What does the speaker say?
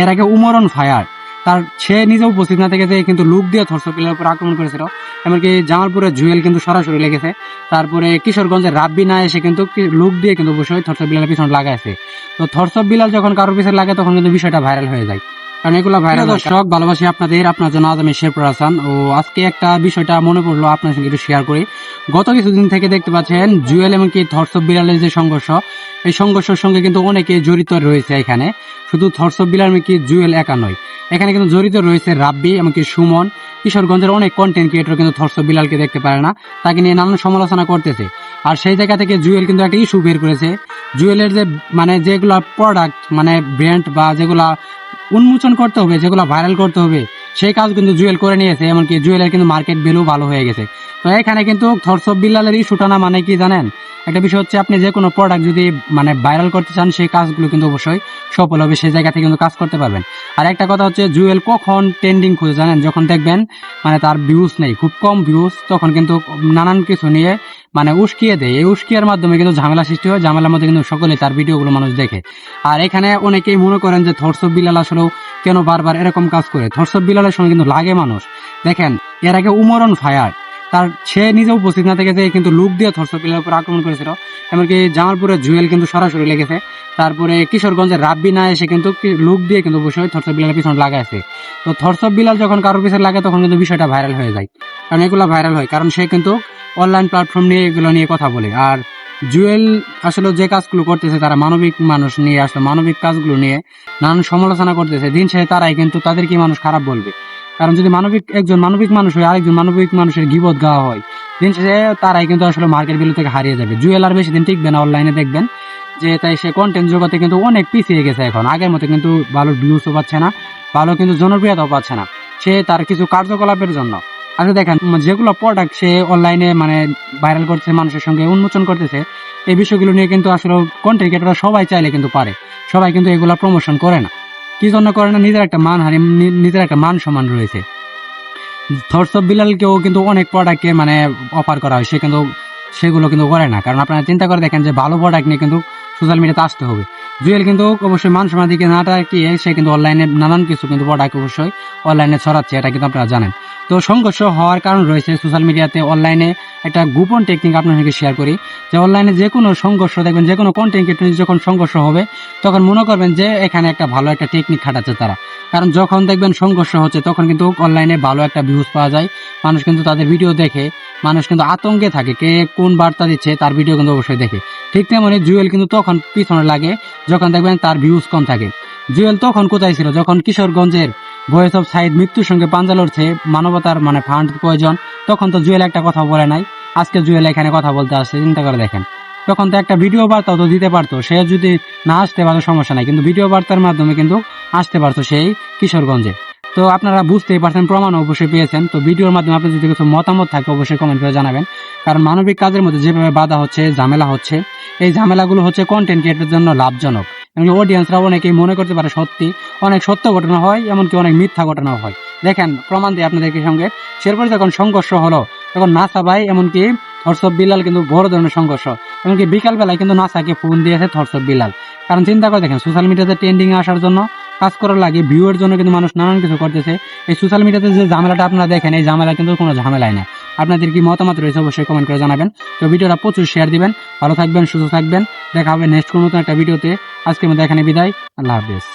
এর আগে উমরন ফায়ার সে নিজে উপস্থিত না থেকে যে কিন্তু লুক দিয়ে থরসব বিলালের উপর আক্রমণ করেছিল। এমনকি জামালপুরের জুয়েল কিন্তু সরাসরি লেগেছে। তারপরে কিশোরগঞ্জের রাব্বি না এসে কিন্তু লুক দিয়ে কিন্তু অবশ্যই থরসব বিলালের পিছনে লাগাইছে। তো থরসব বিলাল যখন কারোর পিছনে লাগে তখন কিন্তু বিষয়টা ভাইরাল হয়ে যায়। কারণ এগুলো ভাইরাল। দর্শক ভালোবাসি আপনার জন্য আজ আমি শেরপুর হাসান। ও আজকে একটা বিষয়টা মনে পড়লো আপনার সঙ্গে একটু শেয়ার করি। গত কিছুদিন থেকে দেখতে পাচ্ছেন জুয়েল এমনকি থরসব বিলালের যে সংঘর্ষ, এই সংঘর্ষের সঙ্গে কিন্তু অনেকে জড়িত রয়েছে। এখানে শুধু থরসব বিলাল এমনকি জুয়েল একা নয়, এখানে কিন্তু জড়িত রয়েছে রাব্বি এমনকি সুমন। কিশোরগঞ্জের অনেক কন্টেন্ট ক্রিয়েটর কিন্তু থরসব বিলালকে দেখতে পারে না, তাকে নিয়ে নানান সমালোচনা করতেছে। আর সেই জায়গা থেকে জুয়েল কিন্তু একটা ইস্যু বের করেছে। জুয়েলের যে মানে যেগুলা প্রোডাক্ট মানে ব্র্যান্ড বা যেগুলা উন্মোচন করতে হবে, যেগুলো ভাইরাল করতে হবে, সেই কাজ কিন্তু জুয়েল করে নিয়েছে। এমনকি জুয়েলের কিন্তু মার্কেট ভ্যালু ভালো হয়ে গেছে। তো এখানে কিন্তু থরসব বিলালের ইস্যুটা না মানে কি জানেন, একটা বিষয় হচ্ছে আপনি যে কোনো প্রোডাক্ট যদি মানে ভাইরাল করতে চান সেই কাজগুলো কিন্তু অবশ্যই সফল হবে, সেই জায়গা থেকে কিন্তু কাজ করতে পারবেন। আর একটা কথা হচ্ছে জুয়েল কখন ট্রেন্ডিং খুঁজে জানেন, যখন দেখবেন মানে তার ভিউজ নেই, খুব কম ভিউজ, তখন কিন্তু নানান কিছু নিয়ে মানে উস্কিয়ে দেয়। এই উস্কিয়ার মাধ্যমে কিন্তু ঝামেলা সৃষ্টি হয়, ঝামেলার মধ্যে কিন্তু সকলে তার ভিডিওগুলো মানুষ দেখে। আর এখানে অনেকেই মনে করেন যে থরসব বিলাল আসলেও কেন বারবার এরকম কাজ করে। থরসব বিলালের সঙ্গে কিন্তু লাগে মানুষ। দেখেন এর আগে উমরন ফায়ার সে নিজে উপস্থিত না থেকে যে কিন্তু লুক দিয়ে থরসব বিলালের উপর আক্রমণ করেছিল। এমনকি জামালপুরের জুয়েল কিন্তু সরাসরি লেগেছে। তারপরে কিশোরগঞ্জের রাব্বি না এসে কিন্তু লুক দিয়ে কিন্তু অবশ্যই থরসব বিলালের পিছনে লাগাইছে। তো থরসব বিলাল যখন কারোর পিছনে লাগে তখন কিন্তু বিষয়টা ভাইরাল হয়ে যায়। কারণ এগুলো ভাইরাল হয় কারণ সে কিন্তু অনলাইন প্ল্যাটফর্ম নিয়ে এগুলো নিয়ে কথা বলে। আর জুয়েল আসলে যে কাজগুলো করতেছে তারা মানবিক মানুষ নিয়ে আসলে মানবিক কাজগুলো নিয়ে নানান সমালোচনা করতেছে। দিন শেষে তারাই কিন্তু তাদের কি মানুষ খারাপ বলবে। কারণ যদি একজন মানবিক মানুষ হয় আরেকজন মানবিক মানুষের গিবত গাওয়া হয়, দিন শেষে তারাই কিন্তু আসলে মার্কেট ভ্যালু থেকে হারিয়ে যাবে। জুয়েল আর বেশি দিন টিকবে না অনলাইনে দেখবেন যে, তাই সে কন্টেন্ট জগতে কিন্তু অনেক পিছিয়ে গেছে। এখন আগের মতো কিন্তু ভালো ভিউজও পাচ্ছে না, ভালো কিন্তু জনপ্রিয়তাও পাচ্ছে না সে তার কিছু কার্যকলাপের জন্য। আচ্ছা দেখেন যেগুলো প্রোডাক্ট সে অনলাইনে মানে ভাইরাল করছে, মানুষের সঙ্গে উন্মোচন করতেছে, এই বিষয়গুলো নিয়ে কিন্তু আসলে কন্টেন্ট ক্রিয়েটররা সবাই চাইলে কিন্তু পারে, সবাই কিন্তু এগুলা প্রমোশন করে না। কি জন্য করে না, নিজের একটা মান হানি, নিজের একটা মান সম্মান রয়েছে। থরসব বিলালকেও কিন্তু অনেক প্রোডাক্টকে মানে অফার করা হয়, সে কিন্তু সেগুলো কিন্তু করে না। কারণ আপনারা চিন্তা করে দেখেন যে ভালো প্রোডাক্ট নিয়ে কিন্তু সোশ্যাল মিডিয়াতে আসতে হবে। জুয়েল কিন্তু অবশ্যই মান সম্মান দিকে না তাকিয়ে সে কিন্তু অনলাইনে নানান কিছু কিন্তু প্রোডাক্ট অবশ্যই অনলাইনে ছড়াচ্ছে, এটা কিন্তু আপনারা জানেন। তো সংঘর্ষ হওয়ার কারণ রয়েছে সোশ্যাল মিডিয়াতে। অনলাইনে একটা গোপন টেকনিক আপনার সঙ্গে শেয়ার করি যে অনলাইনে যে কোনো সংঘর্ষ দেখবেন, যে কোনো কন্টেন্ট ক্রিয়েটর যখন সংঘর্ষ হবে তখন মনে করবেন যে এখানে একটা ভালো একটা টেকনিক খাটাচ্ছে তারা। কারণ যখন দেখবেন সংঘর্ষ হচ্ছে তখন কিন্তু অনলাইনে ভালো একটা ভিউজ পাওয়া যায়, মানুষ কিন্তু তাদের ভিডিও দেখে, মানুষ কিন্তু আতঙ্কে থাকে কে কোন বার্তা দিচ্ছে তার ভিডিও কিন্তু অবশ্যই দেখে। ঠিক তেমনি জুয়েল কিন্তু তখন পিছনে লাগে যখন দেখবেন তার ভিউজ কম থাকে। জুয়েল তখন কোথায় ছিল, যখন কিশোরগঞ্জের ভয়েস অফ সাইদ মৃত্যুর সঙ্গে পাঞ্জা লড়ছে, মানবতার মানে ফান্ড প্রয়োজন, তখন তো জুয়েল একটা কথা বলে নাই। আজকে জুয়েল এখানে কথা বলতে আসছে, চিন্তা করে দেখেন। তখন তো একটা ভিডিও বার্তাও তো দিতে পারতো, সে যদি না আসতে পারতো সমস্যা নাই, কিন্তু ভিডিও বার্তার মাধ্যমে কিন্তু আসতে পারতো সেই কিশোরগঞ্জে। তো আপনারা বুঝতেই পারছেন, প্রমাণ অবশ্যই পেয়েছেন। তো ভিডিওর মাধ্যমে আপনার যদি কিছু মতামত থাকে অবশ্যই কমেন্ট করে জানাবেন। কারণ মানবিক কাজের মধ্যে যেভাবে বাধা হচ্ছে, ঝামেলা হচ্ছে, এই ঝামেলাগুলো হচ্ছে কন্টেন্ট ক্রিয়েটরের জন্য লাভজনক। এমনকি অডিয়েন্সরা অনেকেই মনে করতে পারে সত্যি, অনেক সত্য ঘটনা হয়, এমনকি অনেক মিথ্যা ঘটনাও হয়। দেখেন প্রমাণ দিয়ে আপনাদেরকে সঙ্গে। সেরপরে যখন সংঘর্ষ হলো তখন নাসা ভাই এমনকি থরসব বিলাল কিন্তু বড় ধরনের সংঘর্ষ, এমনকি বিকাল বেলায় কিন্তু নাসাকে ফোন দিয়েছে থরসব বিলাল। কারণ চিন্তা করে দেখেন সোশ্যাল মিডিয়াতে ট্রেন্ডিং আসার জন্য, কাজ করার লাগে, ভিউয়ের জন্য কিন্তু মানুষ নানান কিছু করতেছে। এই সোশ্যাল মিডিয়াতে যে ঝামেলাটা আপনারা দেখেন, এই ঝামেলা কিন্তু কোনো ঝামেলাই না। আপনাদের কি মতামত রয়েছে অবশ্যই কমেন্ট করে জানাবেন। তো ভিডিওটা প্রচুর শেয়ার দিবেন। ভালো থাকবেন, সুস্থ থাকবেন। দেখা হবে নেক্সট কোনো নতুন একটা ভিডিওতে। আজকের মধ্যে এখানে বিদায়। আল্লাহ হাফেজ।